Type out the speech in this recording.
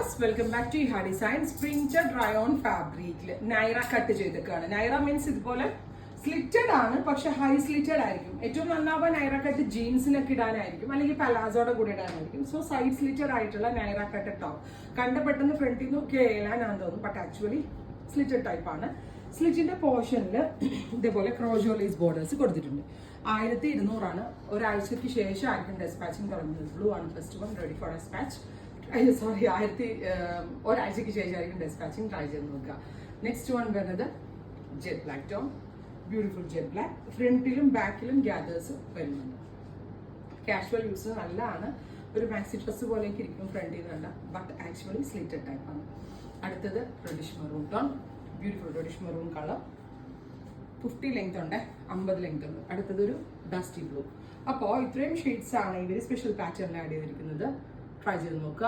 Viewers, welcome back to Iha designs. Printed rayon ഫാബ്രിക്കിൽ Naira cut ചെയ്തേക്കാണ്. Naira means ഇതുപോലെ സ്ലിറ്റഡ് ആണ്, പക്ഷെ ഹൈ സ്ലിറ്റഡ് ആയിരിക്കും. ഏറ്റവും നന്നാവുക നൈറ കട്ട് ജീൻസിനൊക്കെ ഇടാനായിരിക്കും, അല്ലെങ്കിൽ പലാസോയുടെ കൂടെ ഇടാനായിരിക്കും. സോ സൈഡ് സ്ലിറ്റഡ് ആയിട്ടുള്ള നൈറ കട്ട് ടോപ്പ് കണ്ട പെട്ടെന്ന് ഫ്രണ്ടിൽ നിന്ന് കേളാനാന്ന് തോന്നും, ബട്ട് ആക്ച്വലി സ്ലിറ്റഡ് ടൈപ്പ് ആണ്. സ്ലിറ്റിന്റെ പോർഷനിൽ ഇതേപോലെ ക്രോജോലീസ് ബോർഡേഴ്സ് കൊടുത്തിട്ടുണ്ട്. 1200 ഒരാഴ്ചക്ക് ശേഷം ആയിരിക്കും ഡെസ്പാച്ചിങ് തുടങ്ങുന്നത്. ബ്ലൂ ആണ് first one, ready for dispatch. Sorry, ഒരാഴ്ചക്ക് ശേഷമായിരിക്കും ഡെസ്പാച്ചിങ്. ട്രൈ ചെയ്ത് നോക്കുക. നെക്സ്റ്റ് വൺ വരുന്നത് jet black tone, beautiful jet black. ഫ്രണ്ടിലും ബാക്കിലും ഗ്യാദേഴ്സ് വരുന്നുണ്ട്. കാഷ്വൽ യൂസ് നല്ലതാണ്. ഒരു മാക്സി ഡ്രസ് പോലെയൊക്കെ ഇരിക്കും ഫ്രണ്ടിൽ നിന്ന് കണ്ട, ബട്ട് ആക്ച്വലി സ്ലിറ്റഡ് ടൈപ്പ് ആണ്. അടുത്തത് reddish maroon tone, beautiful reddish maroon colour. 50 length ഉണ്ട്, 50 ലെങ്ത് ഉണ്ട്. അടുത്തതൊരു ഡസ്റ്റി ബ്ലൂ. അപ്പോൾ ഇത്രയും ഷെയ്ഡ്സ് ആണ് ഇവർ സ്പെഷ്യൽ പാറ്റേണിൽ ആഡ് ചെയ്തിരിക്കുന്നത്. ട്രൈ ചെയ്ത് നോക്കുക.